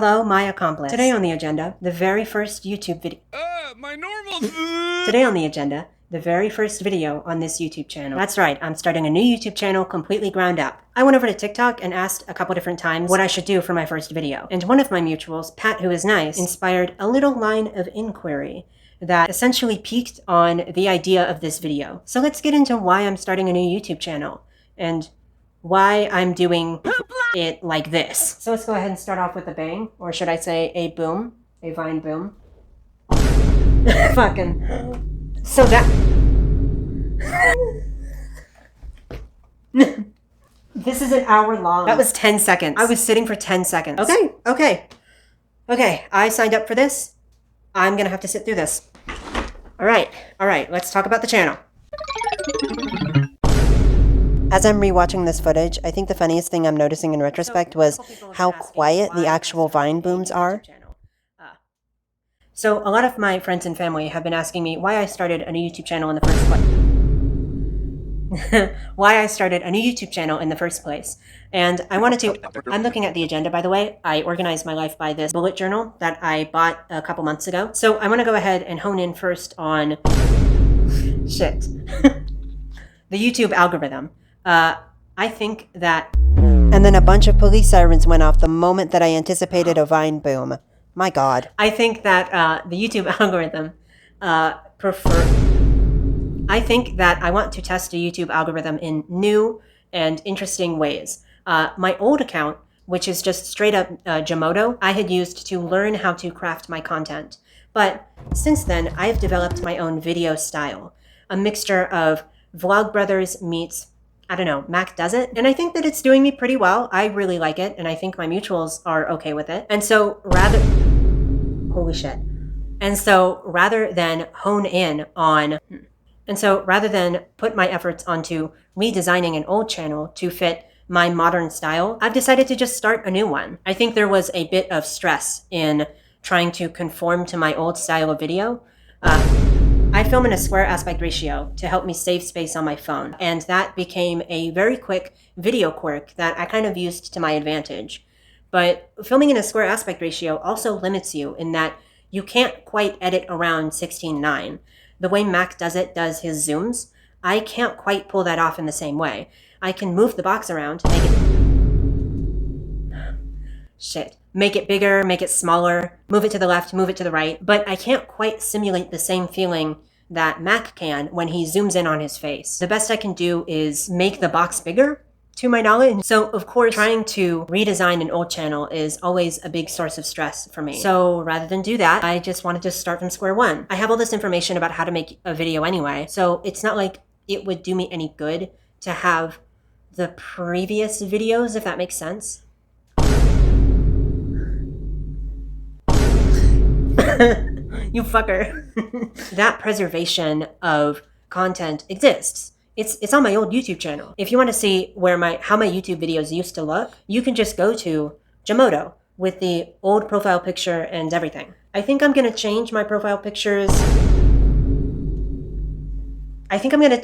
Hello, my accomplice. Today on the agenda, the very first YouTube video. My normal. Today on the agenda, the very first video on this YouTube channel. That's right, I'm starting a new YouTube channel completely ground up. I went over to TikTok and asked a couple different times what I should do for my first video. And one of my mutuals, Pat who is nice, inspired a little line of inquiry that essentially piqued on the idea of this video. So let's get into why I'm starting a new YouTube channel and why I'm doing it like this. So let's go ahead and start off with a bang, or should I say a boom, a Vine boom. Fucking. So that. This is an hour long. That was 10 seconds. I was sitting for 10 seconds. Okay, I signed up for this. I'm gonna have to sit through this. All right, let's talk about the channel. As I'm rewatching this footage, I think the funniest thing I'm noticing in retrospect was how quiet the actual Vine booms are. So a lot of my friends and family have been asking me why I started a new YouTube channel in the first place. And I wanted to, I'm looking at the agenda, by the way. I organized my life by this bullet journal that I bought a couple months ago. So I want to go ahead and hone in first on, the YouTube algorithm. I think that... And then a bunch of police sirens went off the moment that I anticipated a Vine boom. My God. I think that the YouTube algorithm I think that I want to test a YouTube algorithm in new and interesting ways. My old account, which is just straight up Jamodo, I had used to learn how to craft my content. But since then, I've developed my own video style, a mixture of Vlogbrothers meets, I don't know, Mac Does It. And I think that it's doing me pretty well. I really like it, and I think my mutuals are okay with it. And so holy shit. And so rather than put my efforts onto redesigning an old channel to fit my modern style, I've decided to just start a new one. I think there was a bit of stress in trying to conform to my old style of video. I film in a square aspect ratio to help me save space on my phone, and that became a very quick video quirk that I kind of used to my advantage. But filming in a square aspect ratio also limits you in that you can't quite edit around 16:9. The way Mac Does It does his zooms, I can't quite pull that off in the same way. I can move the box around, make it bigger, make it smaller, move it to the left, move it to the right, but I can't quite simulate the same feeling that Mac can when he zooms in on his face. The best I can do is make the box bigger, to my knowledge. So of course, trying to redesign an old channel is always a big source of stress for me. So rather than do that, I just wanted to start from square one. I have all this information about how to make a video anyway, so it's not like it would do me any good to have the previous videos, if that makes sense. You fucker. That preservation of content exists. It's on my old YouTube channel. If you want to see how my YouTube videos used to look, you can just go to Jamodo with the old profile picture and everything. I think I'm going to change my profile pictures. I think I'm going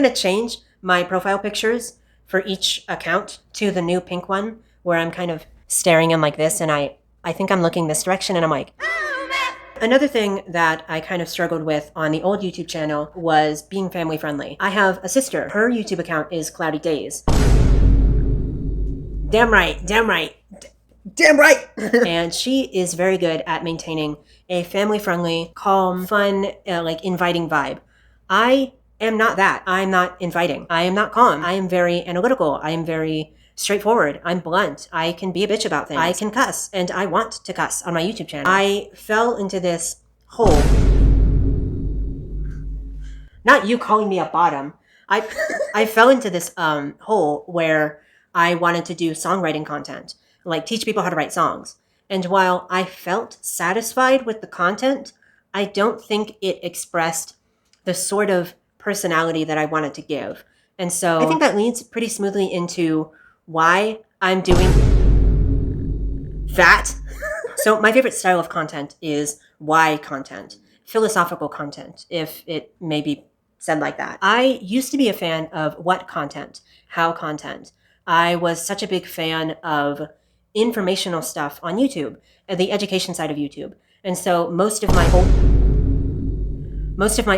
to change my profile pictures for each account to the new pink one where I'm kind of staring in like this, and I think I'm looking this direction and I'm like... Another thing that I kind of struggled with on the old YouTube channel was being family friendly. I have a sister. Her YouTube account is Cloudy Days. Damn right. And she is very good at maintaining a family friendly, calm, fun, inviting vibe. I am not that. I'm not inviting. I am not calm. I am very analytical. I am very straightforward. I'm blunt. I can be a bitch about things. I can cuss, and I want to cuss on my YouTube channel. I fell into this hole. Not you calling me a bottom. I fell into this hole where I wanted to do songwriting content, like teach people how to write songs. And while I felt satisfied with the content, I don't think it expressed the sort of personality that I wanted to give. And so I think that leads pretty smoothly into why I'm doing that. So my favorite style of content is why content, philosophical content, if it may be said like that. I used to be a fan of what content, how content. I was such a big fan of informational stuff on YouTube, the education side of YouTube. And so most of my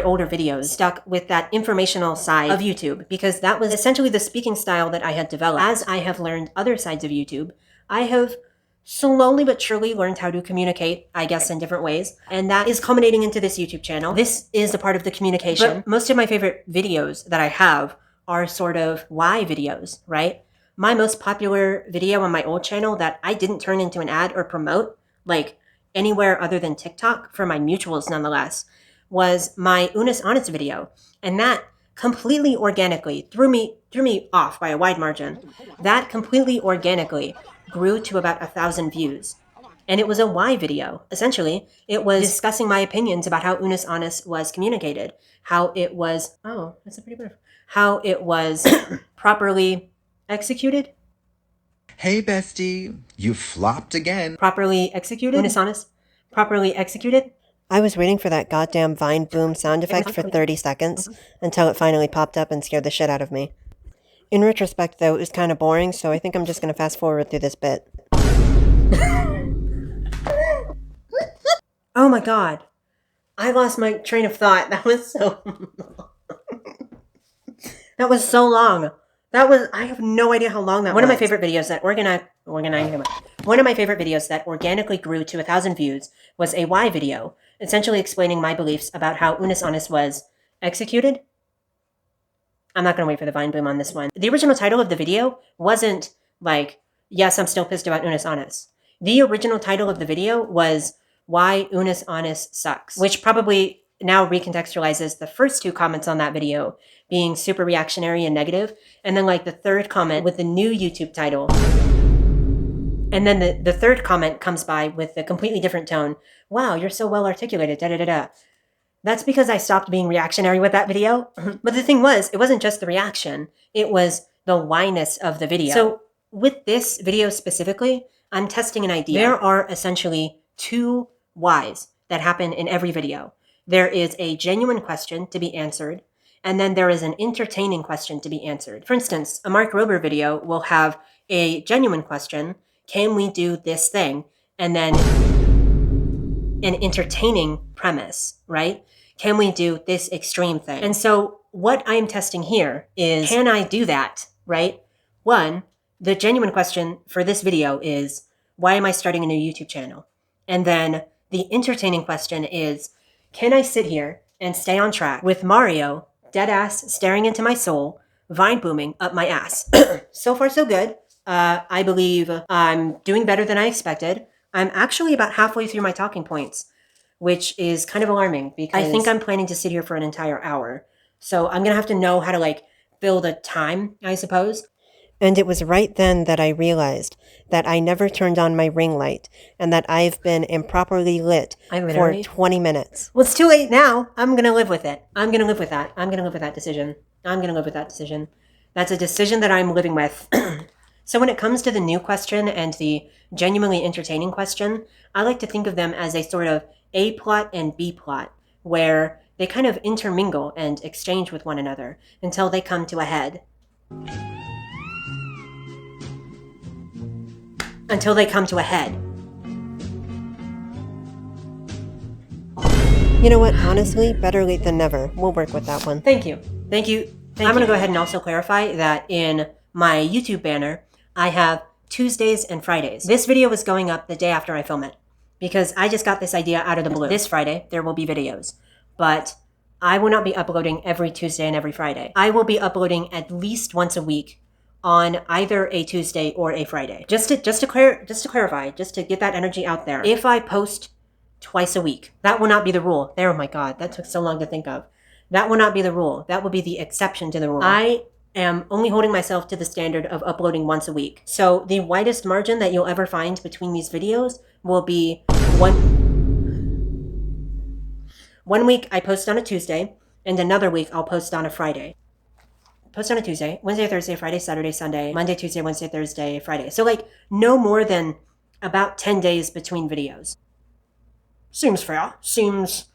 older videos stuck with that informational side of YouTube because that was essentially the speaking style that I had developed. As I have learned other sides of YouTube, I have slowly but surely learned how to communicate, I guess, in different ways. And that is culminating into this YouTube channel. This is a part of the communication. But most of my favorite videos that I have are sort of why videos, right? My most popular video on my old channel that I didn't turn into an ad or promote, like anywhere other than TikTok, for my mutuals nonetheless, was my Unis Honest video. And that completely organically threw me off by a wide margin. That completely organically grew to about 1,000 views. And it was a why video. Essentially, it was discussing my opinions about how Unis Honest was communicated, how it was, oh, that's a pretty beautiful, how it was properly executed. Hey, bestie, you flopped again. Properly executed? Unis Honest? Properly executed? I was waiting for that goddamn Vine boom sound effect for 30 seconds until it finally popped up and scared the shit out of me. In retrospect, though, it was kind of boring, so I think I'm just going to fast forward through this bit. Oh my god. I lost my train of thought. That was so... that was so long. I have no idea how long that was. One of my favorite videos that organically grew to 1,000 views was a why video, essentially explaining my beliefs about how Unis Honest was executed. I'm not going to wait for the Vine boom on this one. The original title of the video wasn't like, yes, I'm still pissed about Unis Honest. The original title of the video was Why Unis Honest Sucks, which probably now recontextualizes the first 2 comments on that video being super reactionary and negative, and then like the third comment with the new YouTube title. And then the third comment comes by with a completely different tone. Wow, you're so well articulated, da-da-da-da. That's because I stopped being reactionary with that video. But the thing was, it wasn't just the reaction. It was the why-ness of the video. So with this video specifically, I'm testing an idea. There are essentially 2 whys that happen in every video. There is a genuine question to be answered, and then there is an entertaining question to be answered. For instance, a Mark Rober video will have a genuine question, can we do this thing? And then an entertaining premise, right? Can we do this extreme thing? And so what I'm testing here is, can I do that, right? One, the genuine question for this video is, why am I starting a new YouTube channel? And then the entertaining question is, can I sit here and stay on track with Mario, dead ass, staring into my soul, Vine booming up my ass? So far, so good. I believe I'm doing better than I expected. I'm actually about halfway through my talking points, which is kind of alarming because I think I'm planning to sit here for an entire hour. So I'm going to have to know how to like fill the time, I suppose. And it was right then that I realized that I never turned on my ring light and that I've been improperly lit for 20 minutes. Well, it's too late now. I'm going to live with it. I'm going to live with that. I'm going to live with that decision. I'm going to live with that decision. That's a decision that I'm living with. So when it comes to the new question and the genuinely entertaining question, I like to think of them as a sort of A plot and B plot, where they kind of intermingle and exchange with one another until they come to a head. Until they come to a head. You know what? Honestly, better late than never. We'll work with that one. Thank you. Thank you. I'm going to go ahead and also clarify that in my YouTube banner, I have Tuesdays and Fridays. This video is going up the day after I film it because I just got this idea out of the blue. This Friday, there will be videos, but I will not be uploading every Tuesday and every Friday. I will be uploading at least once a week on either a Tuesday or a Friday. Just to clarify, just to get that energy out there. If I post twice a week, that will not be the rule. There, oh my God, that took so long to think of. That will not be the rule. That will be the exception to the rule. I am only holding myself to the standard of uploading once a week. So the widest margin that you'll ever find between these videos will be one week I post on a Tuesday, and another week I'll post on a Friday. Post on a Tuesday, Wednesday, Thursday, Friday, Saturday, Sunday, Monday, Tuesday, Wednesday, Thursday, Friday. So like no more than about 10 days between videos. Seems fair. Seems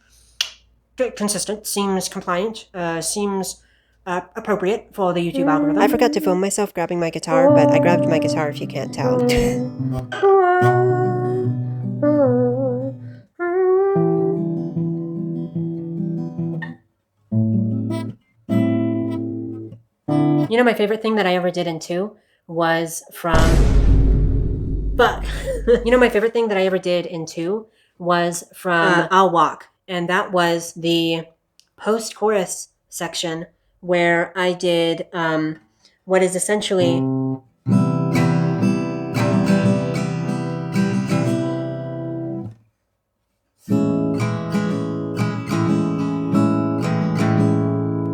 consistent. Seems compliant. Seems appropriate for the YouTube algorithm. I forgot to film myself grabbing my guitar, but I grabbed my guitar if you can't tell. You know, my favorite thing that I ever did in 2 was from... Fuck. You know, my favorite thing that I ever did in 2 was from I'll Walk. And that was the post-chorus section where I did what is essentially...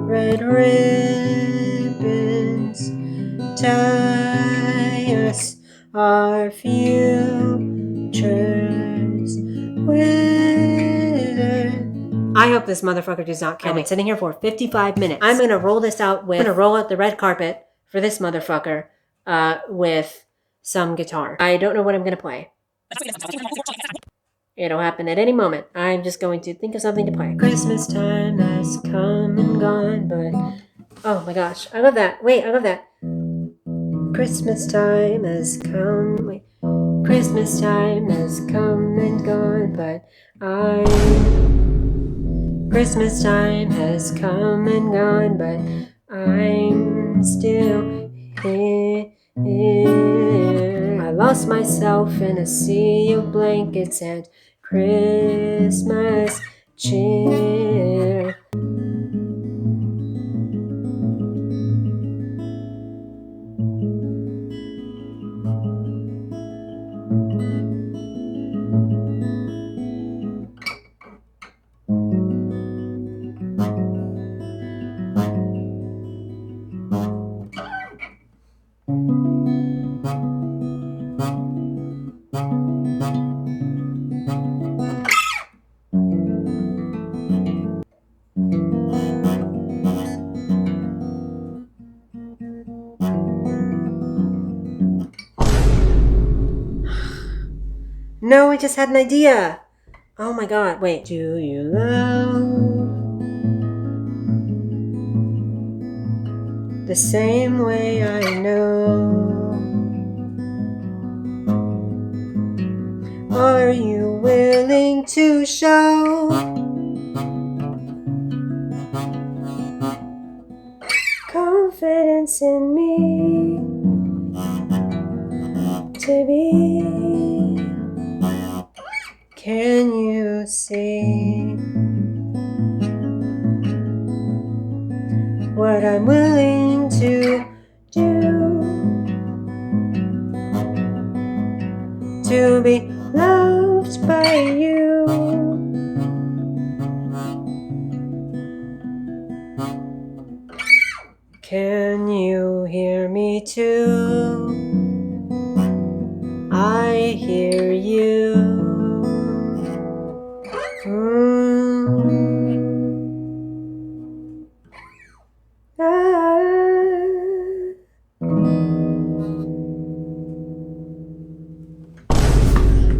Red ribbons tie us, our futures wither. I hope this motherfucker does not kill me. I've been sitting here for 55 minutes. I'm gonna roll this out with... I'm gonna roll out the red carpet for this motherfucker with some guitar. I don't know what I'm gonna play. It'll happen at any moment. I'm just going to think of something to play. Christmas time has come and gone, but... Oh my gosh, I love that. Wait, I love that. Christmas time has come... Wait. Christmas time has come and gone, but Christmas time has come and gone, but I'm still here. I lost myself in a sea of blankets and Christmas cheer. No, I just had an idea. Oh my god, wait. Do you love the same way I know? Are you willing to show confidence in me to be? Can you see what I'm willing to do to be loved by you? Can you hear me too? I hear you.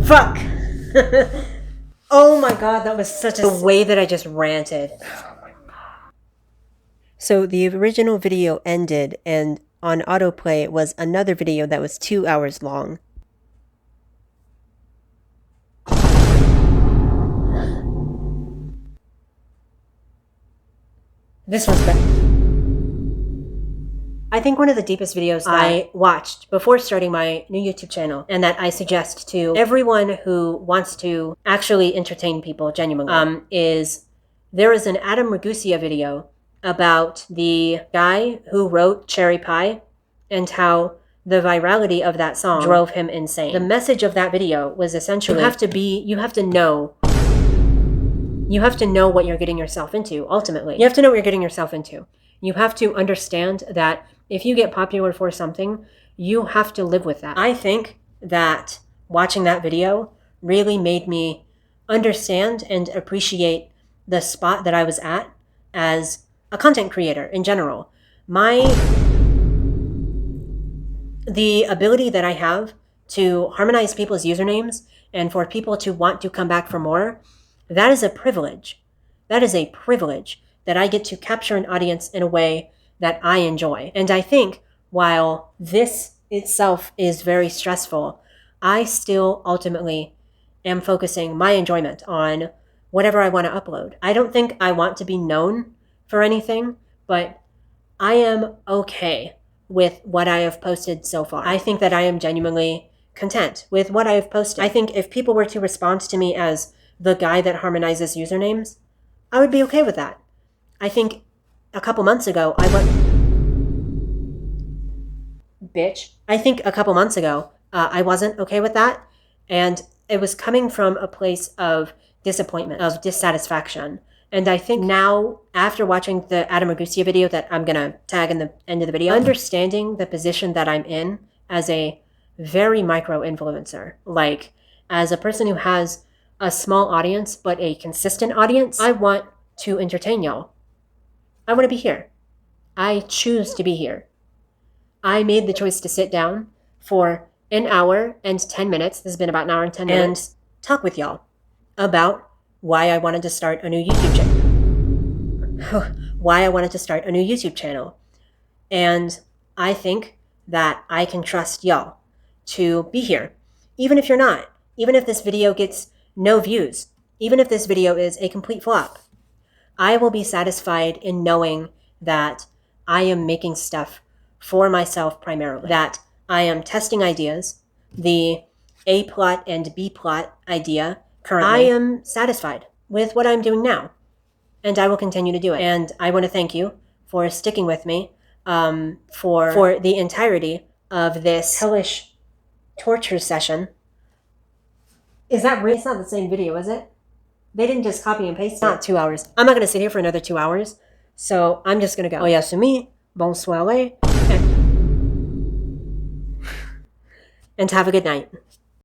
Fuck! Oh my god, that was such a... The way that I just ranted. So the original video ended, and on autoplay was another video that was 2 hours long. This one's better. I think one of the deepest videos that I watched before starting my new YouTube channel, and that I suggest to everyone who wants to actually entertain people genuinely, is there is an Adam Ragusa video about the guy who wrote Cherry Pie and how the virality of that song drove him insane. The message of that video was essentially you have to know what you're getting yourself into, ultimately. You have to know what you're getting yourself into. You have to understand that if you get popular for something, you have to live with that. I think that watching that video really made me understand and appreciate the spot that I was at as a content creator in general. The ability that I have to harmonize people's usernames and for people to want to come back for more, that is a privilege. That is a privilege that I get to capture an audience in a way that I enjoy. And I think while this itself is very stressful, I still ultimately am focusing my enjoyment on whatever I want to upload. I don't think I want to be known for anything, but I am okay with what I have posted so far. I think that I am genuinely content with what I have posted. I think if people were to respond to me as the guy that harmonizes usernames, I would be okay with that. I think a couple months ago, I think a couple months ago, I wasn't okay with that. And it was coming from a place of disappointment, of dissatisfaction. And I think now, after watching the Adam Ragusia video that I'm going to tag in the end of the video, understanding the position that I'm in as a very micro influencer, like as a person who has a small audience but a consistent audience, I want to entertain y'all. I want to be here. I choose to be here. I made the choice to sit down for an hour and 10 minutes. This has been about an hour and 10 minutes. And talk with y'all about why I wanted to start a new YouTube channel. And I think that I can trust y'all to be here. Even if you're not. Even if this video gets no views. Even if this video is a complete flop. I will be satisfied in knowing that I am making stuff for myself primarily. That I am testing ideas. The A plot and B plot idea currently. I am satisfied with what I'm doing now. And I will continue to do it. And I want to thank you for sticking with me for the entirety of this hellish torture session. Is that real? It's not the same video, is it? They didn't just copy and paste it. Not 2 hours. I'm not going to sit here for another 2 hours. So I'm just going to go. Oyasumi, bonsoir, and have a good night.